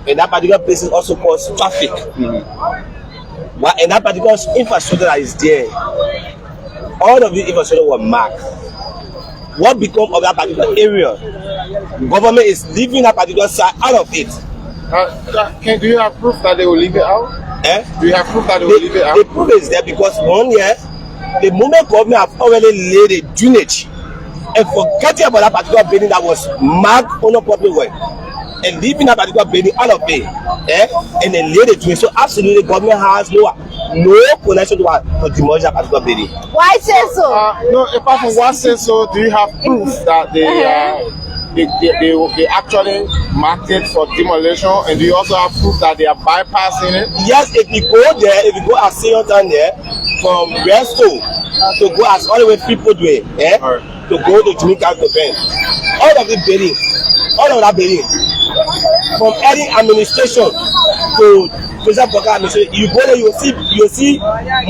And that particular place is also cause traffic. And that particular infrastructure that is there, all of the infrastructure were marked. What become of that particular area? The government is leaving that particular side out of it. Do you have proof that they will leave it out? Do you have proof that they will leave it out? The proof is there because 1 year, the moment government have already laid a drainage and forgetting about that particular building that was marked on a public way and leaving that particular building out of it, and then laid a drainage. So absolutely, government has no connection to demolish that particular building. Why say so? No, apart from what say so, do you have proof that they actually marked it for demolition, and do you also have proof that they are bypassing it? Yes, if you go there, if you go as senior down there from Resto to go as all the way people do it, to go to Jamaica to Bend, all of the building, all of that building, from any administration to President Boka administration, you go there, you will see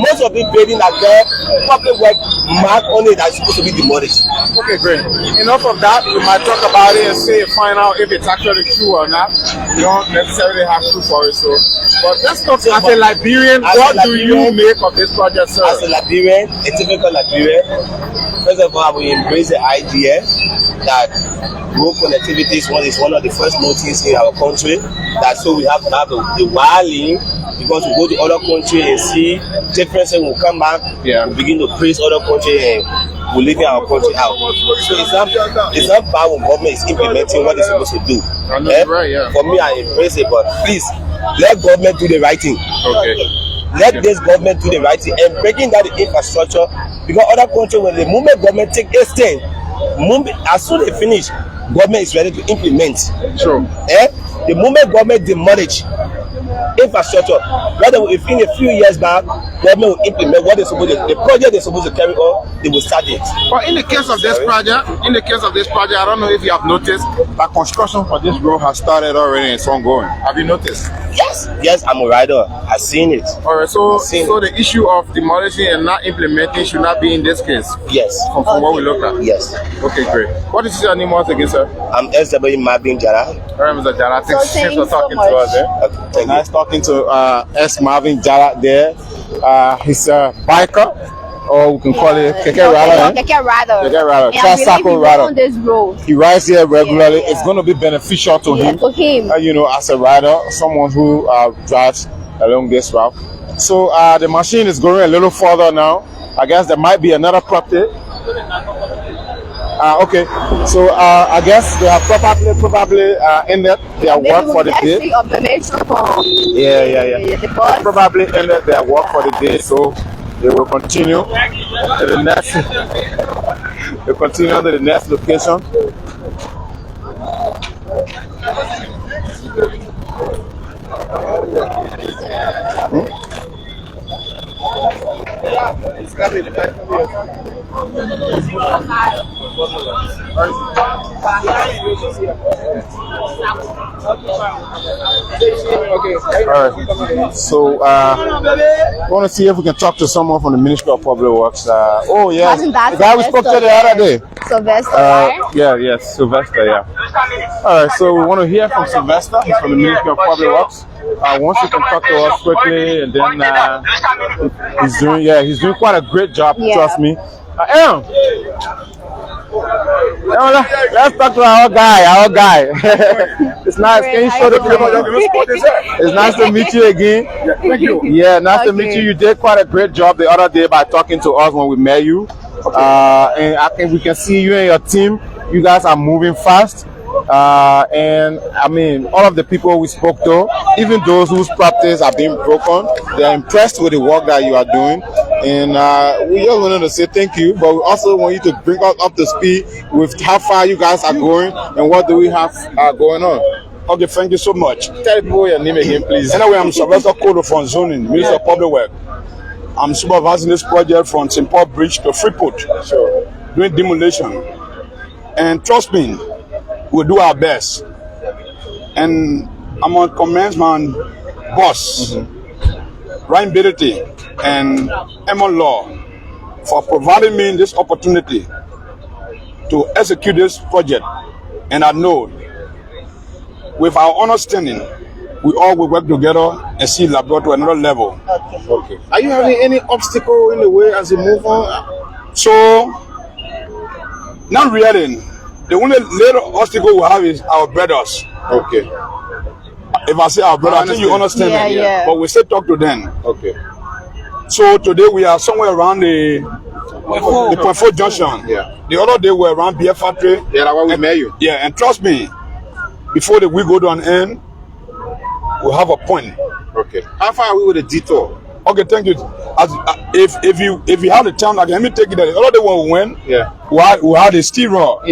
most of the building that there public work mark on it that is supposed to be demolished. Okay, great. Enough of that. We might talk about it and say find out if it's actually true or not. You don't necessarily have proof for it. So, but let's talk as a Liberian. What do you make of this project, sir? As a Liberian, a typical Liberian, first of all, we embrace the idea that road connectivity is one of the first motives in our country. That so we have to have the wiring, because we go to other countries and see differences. We'll come back, we begin to praise other countries, and we're leaving our country out. So it's not bad when government is implementing what it's supposed to do. For me, I embrace it, but please let government do the right thing. Let this government do the right thing and breaking down the infrastructure, because other countries, when the moment government take a stand, as soon as they finish, government is ready to implement. The moment government demolish infrastructure, rather if in a few years back, government will implement what they're supposed to, the project they're supposed to carry on, they will start it. But in the case of this project, I don't know if you have noticed that construction for this road has started already and it's ongoing. Have you noticed? Yes, I'm a rider. I've seen it. All right, so the issue of demolishing and not implementing should not be in this case. Yes. From what we look at. Yes. Okay, great. What is your name once again, sir? I'm SW Mabin Jara. All right, Mr. Jara. Thanks for talking to us there. Okay, nice talking to S. Marvin Jara there. He's a biker, or we can call it keke rider. Keke rider. Tricycle rider. On this road. He rides here regularly. It's going to be beneficial to him. You know, as a rider, someone who drives along this route. So the machine is going a little further now. I guess there might be another property. Okay, so I guess they have probably ended their work for the day. Probably ended their work for the day, so they will continue to the next. They continue to the next location. Alright, so I want to see if we can talk to someone from the Ministry of Public Works. Oh yeah, the guy we spoke to the other day. Sylvester, right? Yes, Sylvester, yeah. Alright, so we want to hear from Sylvester. He's from the Ministry of Public Works. Once you can talk to us quickly, and then he's doing quite a great job, trust me. Aaron, let's talk to our guy. It's nice. Can you show the people? It's nice to meet you again. Yeah, thank you. Yeah, nice to meet you. You did quite a great job the other day by talking to us when we met you. And I think we can see you and your team. You guys are moving fast. And I mean, all of the people we spoke to, even those whose properties are being broken, they are impressed with the work that you are doing. And we just wanted to say thank you, but we also want you to bring us up to speed with how far you guys are going and what do we have going on. Okay, thank you so much. Tell people your name again, please. Anyway, I'm Sylvester Kodo from Zoning, Minister of Public Works. I'm supervising this project from St. Paul Bridge to Freeport, doing demolition. And trust me, we'll do our best. And I'm on commencement boss, Ryan Bidity and Emma Law for providing me this opportunity to execute this project. And I know with our understanding, we all will work together and see Liberia to another level. Okay. Are you having any obstacle in the way as you move on? So, not really. The only little obstacle we have is our brothers. Okay. If I say our brothers, I think you understand that. Yeah. But we still talk to them. Okay. So today we are somewhere around the Point 4 junction. Yeah. The other day we were around Beer Factory. Yeah, that's why we met you. Yeah, and trust me, before the week go to an end, we'll have a point. Okay. How far are we with the detour? Okay, thank you. If you have the time, like, let me take it there. The other day when we went, we had a steel rod.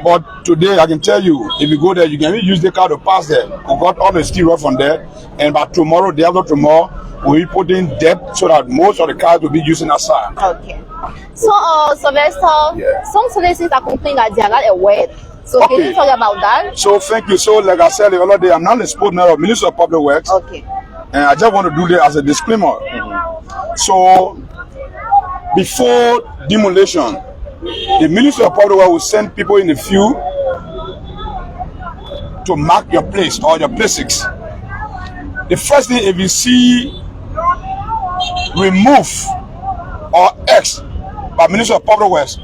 But today I can tell you, if you go there, you can use the car to pass there. We got all the steel rod from there, and by tomorrow, day after tomorrow, we'll be putting depth so that most of the cars will be using that side. Okay. So, Sylvester, some citizens are complaining that they are not aware. So can you talk about that? So thank you. So like I said the other day, I'm not the spokesman of Minister of Public Works. Okay. And I just want to do that as a disclaimer. So before demolition, the Minister of Public Works will send people in the field to mark your place or your places. The first thing, if you see remove or X by Minister of Public Works,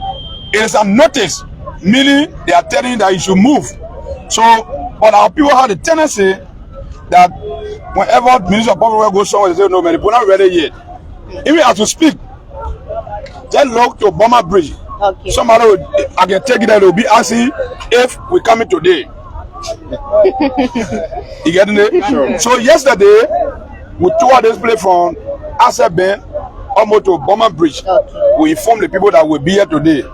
it is a notice, meaning they are telling you that you should move. So, but our people have the tendency that whenever Minister of Public Works goes somewhere, they say, no, man, they're not ready yet. Even as we speak, just look to Bomber Bridge. Okay. Somebody, I can take it that they will be asking if we coming today. You getting it? Sure. So yesterday, we tore this place from Asset Bend almost to Bomber Bridge. Okay. We informed the people that will be here today.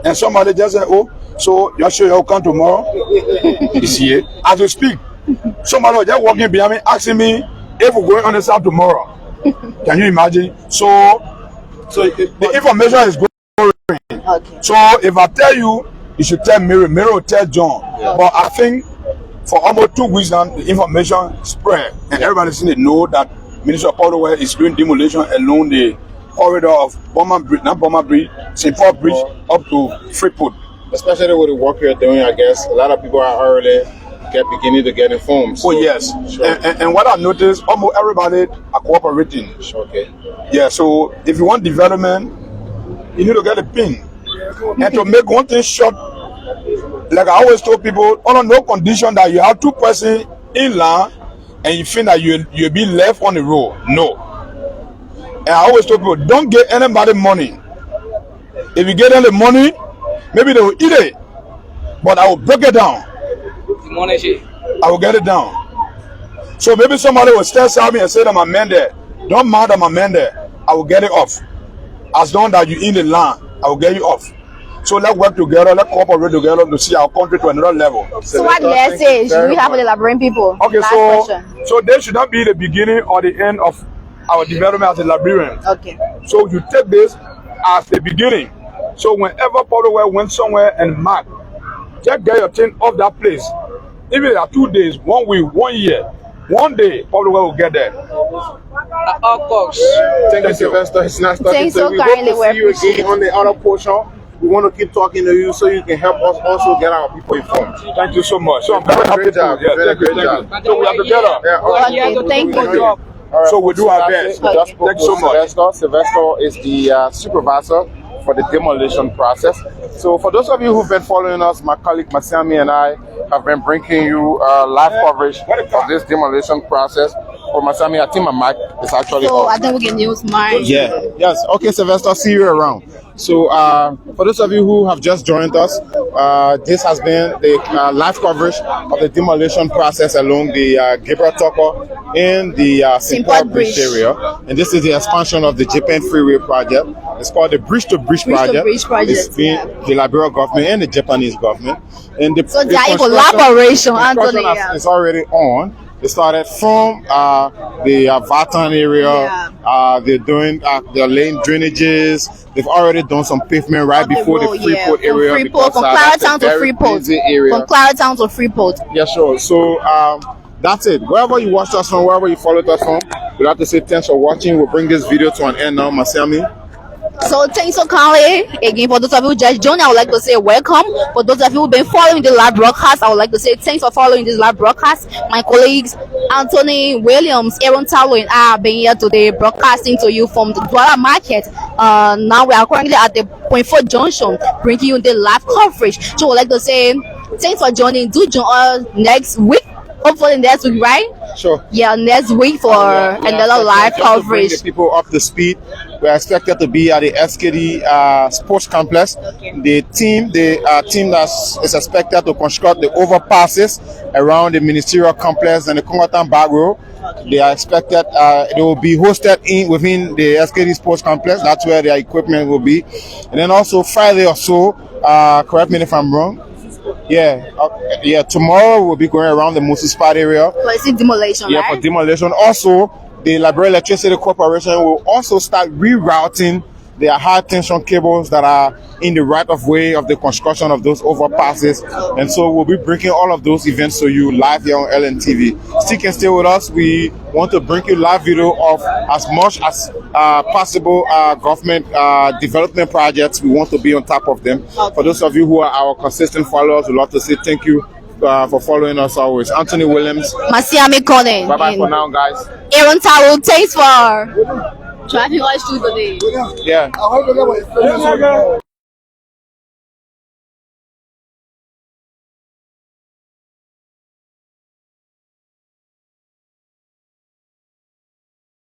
And somebody just said, oh, so you're sure you'll come tomorrow? This year. As we speak, somebody was just walking behind me asking me if we're going on the south tomorrow. Can you imagine? So the information is going. Okay. So if I tell you, you should tell Mary. Mary will tell John. Yeah. But I think for almost 2 weeks now, the information spread. And everybody seems to know that Minister of Public Works is doing demolition along the corridor of Bomber Bridge, not Bomber Bridge, St. Paul Bridge up to Freeport. Especially with the work you're doing, I guess a lot of people are already beginning to get informed. So, yes. Sure. And what I noticed, almost everybody are cooperating. Okay. Yeah, so if you want development, you need to get a pin. And to make one thing short, like I always told people, under no condition that you have 2 persons in land and you think that you'll be left on the road. No. And I always told people, don't get anybody money. If you get them the money, maybe they will eat it. But I will break it down. I will get it down. So maybe somebody will still tell me and say that my man there, don't mind that my man there, I will get it off. As long as you in the land, I will get you off. So let's work together, let's cooperate together to see our country to another level. So what message do we have for the Liberian people? Okay, so they should not be the beginning or the end of our development as a Liberian. Okay. So you take this as the beginning. So whenever Public Works went somewhere and mark, just get your thing off that place. Even at 2 days, 1 week, 1 year, 1 day, Public Works will get there. Thank you, Sylvester. It's nice talking to you. We hope to see you again on the other portion. We want to keep talking to you so you can help us also get our people informed. Thank you so much. So I'm very happy to. Yeah, great job. So we are together. Okay, thank you. Right. So we do our best. We just spoke Thanks so much. Sylvester. Sylvester is the supervisor for the demolition process. So for those of you who've been following us, my colleague Masiami and I have been bringing you live coverage of this demolition process. For Masiami, I think my mic is actually off. I think we can use mine. Yeah. Yes. Okay, Sylvester. See you around. So, for those of you who have just joined us, this has been the live coverage of the demolition process along the Gabriel Tucker in the St. Paul Bridge area. And this is the expansion of the Japan Freeway project. It's called the Bridge to Bridge project. It's been the Liberia government and the Japanese government. And the collaboration, Anthony. It's already on. They started from the Vai Town area. They're laying drainages. They've already done some pavement right before the Freeport area. From Claretown to Freeport. From Claretown to Freeport. Yeah, sure. So that's it. Wherever you watched us from, wherever you followed us from, we'd like to say thanks for watching. We'll bring this video to an end now, Masiami. So thanks for calling. Again, for those of you who just joined, I would like to say welcome. For those of you who've been following the live broadcast, I would like to say thanks for following this live broadcast. My colleagues Anthony Williams, Aaron Talo, and I have been here today broadcasting to you from the Douala Market. Now we are currently at the Point 4 Junction, bringing you the live coverage. So I would like to say thanks for joining. Do join us next week. Hopefully next week, right? Sure. Yeah, next week for another live coverage. The people up to speed. We're expected to be at the SKD Sports Complex. The team that is expected to construct the overpasses around the ministerial complex and the Kongatan Bag Road. They are expected. They will be hosted within the SKD Sports Complex. That's where their equipment will be. And then also Friday or so. Correct me if I'm wrong. Yeah. Tomorrow we'll be going around the Moses Spot area. So it's demolition, yeah, right? For demolition. Also, the Liberia Electricity Corporation will also start rerouting their high tension cables that are in the right of way of the construction of those overpasses. And so we'll be bringing all of those events to you live here on LNTV. Still can stay with us. We want to bring you live video of as much as possible government development projects. We want to be on top of them. For those of you who are our consistent followers, we'd love to say thank you for following us always. Anthony Williams. Masiami Conan. Bye-bye for now, guys. Aaron Talo, thanks for driving us through the day. Yeah.